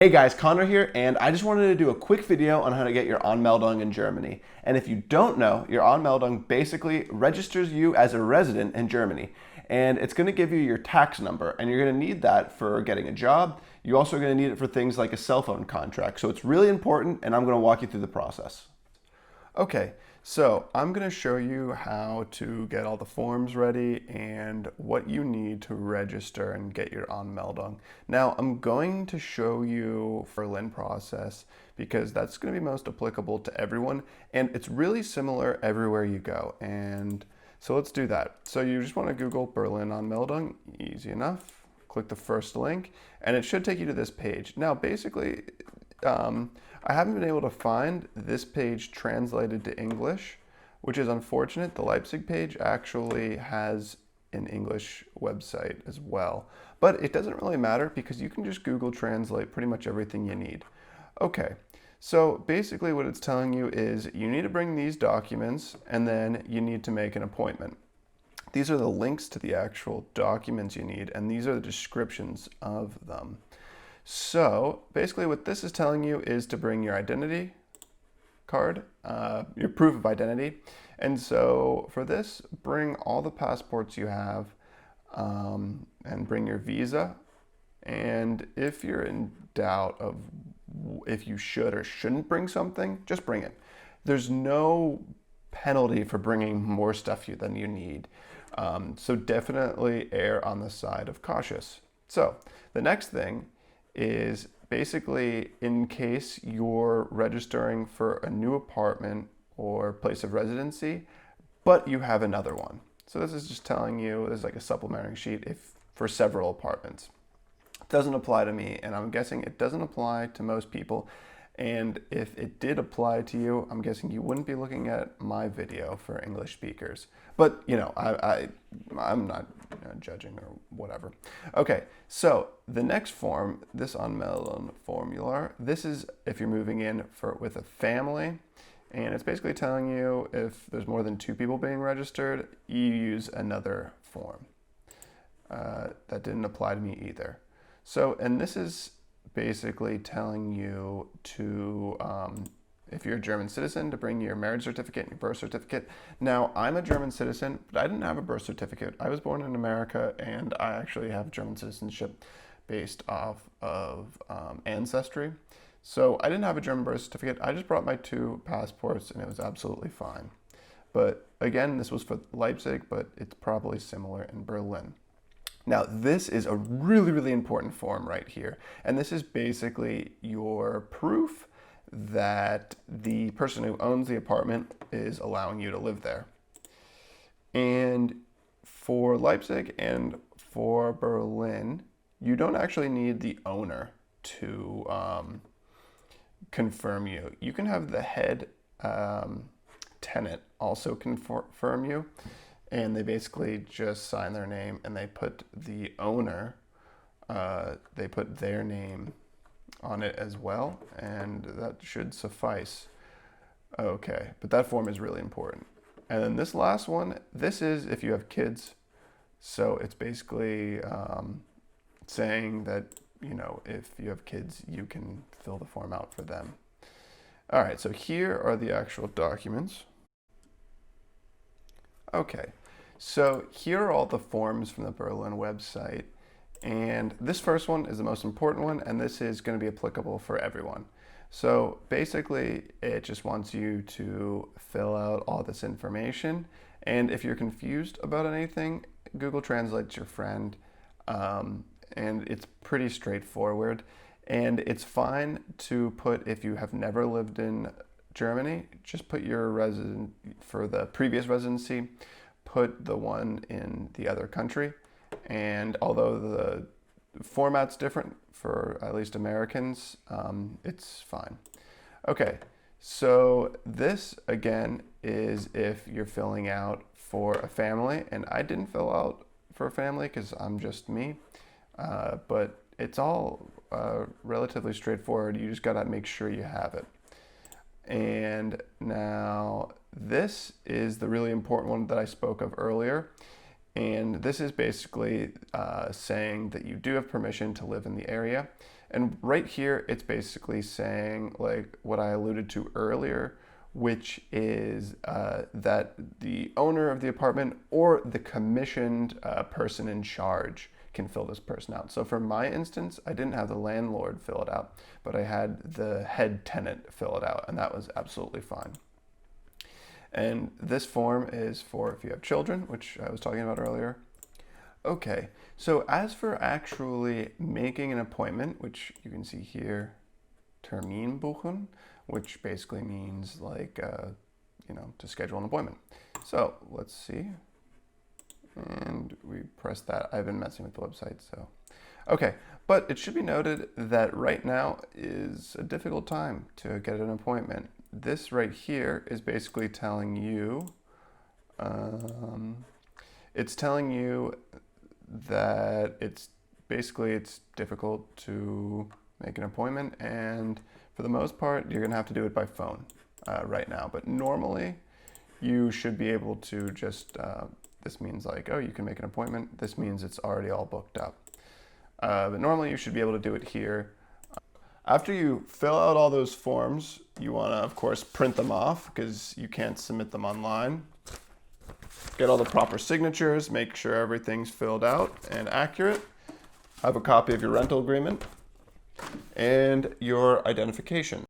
Hey guys, Connor here, and I just wanted to do a quick video on how to get your Anmeldung in Germany. And if you don't know, your Anmeldung basically registers you as a resident in Germany. And it's going to give you your tax number, and you're going to need that for getting a job. You're also going to need it for things like a cell phone contract. So it's really important, and I'm going to walk you through the process. Okay, so I'm going to show you how to get all the forms ready and what you need to register and get your Anmeldung. Now, I'm going to show you Berlin process because that's going to be most applicable to everyone, and it's really similar everywhere you go. And so let's do that. So you just want to Google Berlin Anmeldung, easy enough. Click the first link, and it should take you to this page. Now, basically, I haven't been able to find this page translated to English, which is unfortunate. The Leipzig page actually has an English website as well, but it doesn't really matter because you can just Google Translate pretty much everything you need. Okay, so basically what it's telling you is you need to bring these documents and then you need to make an appointment. These are the links to the actual documents you need, and these are the descriptions of them. So basically what this is telling you is to bring your identity card, your proof of identity. And so for this, bring all the passports you have and bring your visa. And if you're in doubt of if you should or shouldn't bring something, just bring it. There's no penalty for bringing more stuff than you need. So definitely err on the side of cautious. So the next thing is basically in case you're registering for a new apartment or place of residency, but you have another one. So this is just telling you, this is like a supplementary sheet if for several apartments. It doesn't apply to me, and I'm guessing it doesn't apply to most people. And if it did apply to you, I'm guessing you wouldn't be looking at my video for English speakers. But, you know, I'm not judging or whatever. Okay, so the next form, this Anmeldung formular, this is if you're moving in with a family. And it's basically telling you if there's more than 2 people being registered, you use another form. That didn't apply to me either. So, and this is basically telling you to, if you're a German citizen, to bring your marriage certificate and your birth certificate. Now, I'm a German citizen, but I didn't have a birth certificate. I was born in America, and I actually have German citizenship based off of ancestry. So I didn't have a German birth certificate. I just brought my 2 passports, and it was absolutely fine. But again, this was for Leipzig, but it's probably similar in Berlin. Now, this is a really, really important form right here. And this is basically your proof that the person who owns the apartment is allowing you to live there. And for Leipzig and for Berlin, you don't actually need the owner to confirm you. You can have the head tenant also confirm you. And they basically just sign their name and they put the owner, they put their name on it as well, and that should suffice. Okay, but that form is really important. And then this last one, this is if you have kids. So it's basically saying that, you know, if you have kids, you can fill the form out for them. All right, so here are the actual documents. Okay, so here are all the forms from the Berlin website, and this first one is the most important one, and this is going to be applicable for everyone. So basically, it just wants you to fill out all this information, and if you're confused about anything, Google Translate's your friend, and it's pretty straightforward, and it's fine to put if you have never lived in Germany, just put your resident for the previous residency, put the one in the other country. And although the format's different for at least Americans, it's fine. Okay, so this again is if you're filling out for a family, and I didn't fill out for a family because I'm just me, but it's all relatively straightforward. You just gotta make sure you have it. And now this is the really important one that I spoke of earlier. And this is basically saying that you do have permission to live in the area. And right here, it's basically saying like what I alluded to earlier, which is that the owner of the apartment or the commissioned person in charge can fill this person out. So for my instance, I didn't have the landlord fill it out, but I had the head tenant fill it out, and that was absolutely fine. And this form is for if you have children, which I was talking about earlier. Okay, so as for actually making an appointment, which you can see here, Termin buchen, which basically means like, to schedule an appointment. So let's see. And we press that. I've been messing with the website, so. Okay, but it should be noted that right now is a difficult time to get an appointment. This right here is basically telling you, that it's difficult to make an appointment, and for the most part, you're gonna have to do it by phone right now. But normally, you should be able to just, this means like, oh, you can make an appointment. This means it's already all booked up. But normally you should be able to do it here. After you fill out all those forms, you wanna, of course, print them off because you can't submit them online. Get all the proper signatures, make sure everything's filled out and accurate. Have a copy of your rental agreement and your identification.